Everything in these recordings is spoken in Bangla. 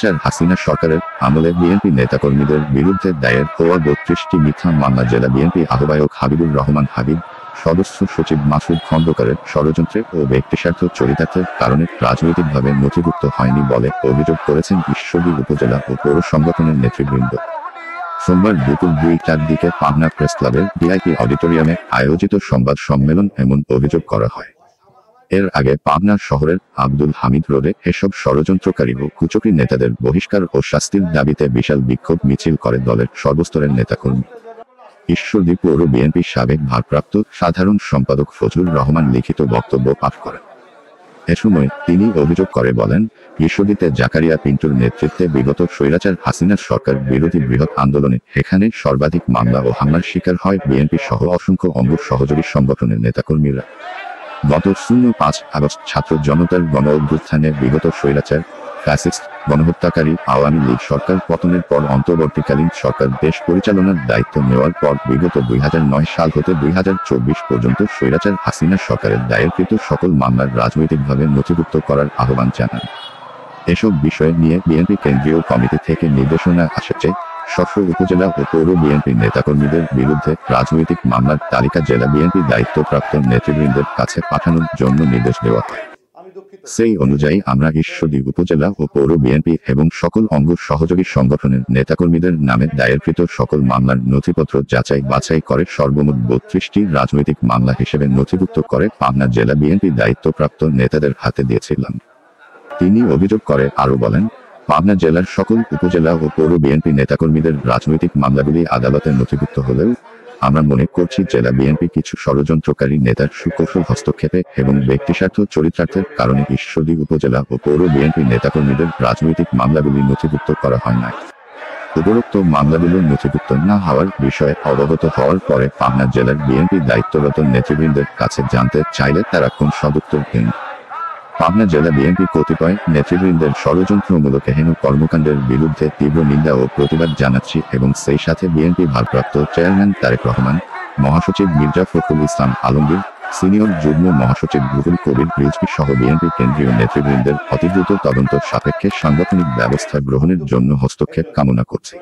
স্বৈরাচার হাসিনা সরকারের আমলে বিএনপি নেতাকর্মীদের বিরুদ্ধে দায়ের হওয়া ৩২টি মিথ্যা মামলা জেলা বিএনপি আহ্বায়ক হাবিবুর রহমান হাবিব, সদস্য সচিব মাসুদ খন্দকারের ষড়যন্ত্রে ও ব্যক্তিস্বার্থ চরিতার্থের কারণে রাজনৈতিকভাবে নথিভুক্ত হয়নি বলে অভিযোগ করেছেন ঈশ্বরদী উপজেলা ও পৌর সংগঠনের নেতৃবৃন্দ। সোমবার দুপুর ২টার দিকে পাবনা প্রেস ক্লাবের ভিআইপি অডিটোরিয়ামে আয়োজিত সংবাদ সম্মেলন এমন অভিযোগ করা হয়। এর আগে পাবনা শহরের আব্দুল হামিদ রোডে এসব ষড়যন্ত্রকারী ও কুচক্রী নেতাদের বহিষ্কার ও শাস্তির দাবিতে বিশাল বিক্ষোভ মিছিল করে দলের সর্বস্তরের নেতাকর্মী। ঈশ্বরদী পৌর বিএনপির সাবেক ভারপ্রাপ্ত সাধারণ সম্পাদক ফজলুর রহমান লিখিত বক্তব্য পাঠ করেন। এ সময় তিনি অভিযোগ করে বলেন, ঈশ্বরদীতে জাকারিয়া পিন্টুর নেতৃত্বে বিগত স্বৈরাচার হাসিনার সরকার বিরোধী বৃহৎ আন্দোলনে এখানে সর্বাধিক মামলা ও হামলার শিকার হয় বিএনপি সহ অসংখ্য অঙ্গ সহযোগী সংগঠনের নেতাকর্মীরা। গত ৫ আগস্ট ছাত্র জনতার গণ অভ্যুত্থানে বিগত স্বৈরাচার ফ্যাসিস্ট গণহত্যাকারী আওয়ামী লীগ সরকার পতনের পর অন্তর্বর্তীকালীন সরকার দেশ পরিচালনার দায়িত্ব নেওয়ার পর বিগত ২০০৯ সাল হতে ২০২৪ পর্যন্ত স্বৈরাচার হাসিনা সরকারের দায়েরকৃত সকল মামলার রাজনৈতিকভাবে নথিভুক্ত করার আহ্বান জানান। এসব বিষয় নিয়ে বিএনপি কেন্দ্রীয় কমিটি থেকে নির্দেশনা আসে যে স্ব উপজেলা ও পৌর বিএনপি নেতাকর্মীদের বিরুদ্ধে রাজনৈতিক মামলার তালিকা জেলা বিএনপি দায়িত্বপ্রাপ্ত নেতৃবৃন্দের কাছে পাঠানোর জন্য নির্দেশ দেওয়া হয়। সেই অনুযায়ী আমরা ঈশ্বরদী উপজেলা ও পৌর বিএনপি এবং সকল অঙ্গ সহযোগী সংগঠনের নেতাকর্মীদের নামে দায়েরকৃত সকল মামলার নথিপত্র যাচাই বাছাই করে সর্বমোট ৩২টি রাজনৈতিক মামলা হিসেবে নথিভুক্ত করে পাবনা জেলা বিএনপি দায়িত্বপ্রাপ্ত নেতাদের হাতে দিয়েছিলাম। তিনি অভিযোগ করে আরও বলেন, পাবনা জেলার সকল উপজেলা ও পৌর বিএনপি নেতাকর্মীদের রাজনৈতিক মামলাগুলি আদালতে নথিভুক্ত হলেও আমরা মনে করছি জেলা বিএনপি কিছু ষড়যন্ত্রকারী নেতার সুকৌশল হস্তক্ষেপে এবং ব্যক্তিস্বার্থ চরিতার্থের কারণে ঈশ্বরদী উপজেলা ও পৌর বিএনপি নেতাকর্মীদের রাজনৈতিক মামলাগুলি নথিভুক্ত করা হয় না। উপরোক্ত মামলাগুলো নথিভুক্ত না হওয়ার বিষয়ে অবগত হওয়ার পরে পাবনা জেলার বিএনপি দায়িত্বরত নেতৃবৃন্দের কাছে জানতে চাইলে তারা কোন সদুত্তর দেন। পাবনা জেলা বিএনপি কতিপয় নেতৃবৃন্দের ষড়যন্ত্রমূলক হেন কর্মকাণ্ডের বিরুদ্ধে তীব্র নিন্দা ও প্রতিবাদ জানাচ্ছি এবং সেই সাথে বিএনপি ভারপ্রাপ্ত চেয়ারম্যান তারেক রহমান, মহাসচিব মির্জা ফখরুল ইসলাম আলমগীর, সিনিয়র যুগ্ম মহাসচিব রুহুল কবির রিজভী সহ বিএনপি কেন্দ্রীয় নেতৃবৃন্দের অতিদ্রুত তদন্ত সাপেক্ষে সাংগঠনিক ব্যবস্থা গ্রহণের জন্য হস্তক্ষেপ কামনা করছি।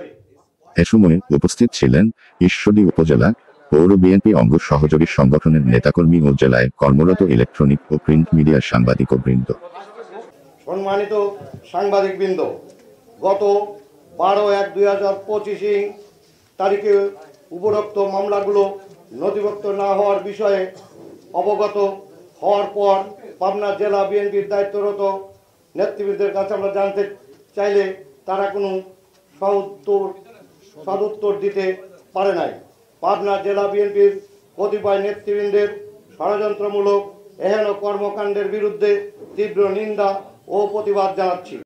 এ সময় উপস্থিত ছিলেন ঈশ্বরদী উপজেলা পৌর বিএনপি অঙ্গ সহযোগী সংগঠনের নেতাকর্মী ও জেলায় কর্মরত ইলেকট্রনিক ও প্রিন্ট মিডিয়ার সাংবাদিকবৃন্দ। সম্মানিত সাংবাদিকবৃন্দ, গত ১২/১/২০২৫ তারিখে উপরোক্ত মামলাগুলো নথিভুক্ত না হওয়ার বিষয়ে অবগত হওয়ার পর পাবনা জেলা বিএনপির দায়িত্বরত নেতৃবৃন্দের কাছে আমরা জানতে চাইলে তারা কোনো সদুত্তর দিতে পারে নাই। পাবনা জেলা বিএনপির কতিপয় নেতৃবৃন্দের ষড়যন্ত্রমূলক এহেন কর্মকাণ্ডের বিরুদ্ধে তীব্র নিন্দা ও প্রতিবাদ জানাচ্ছি।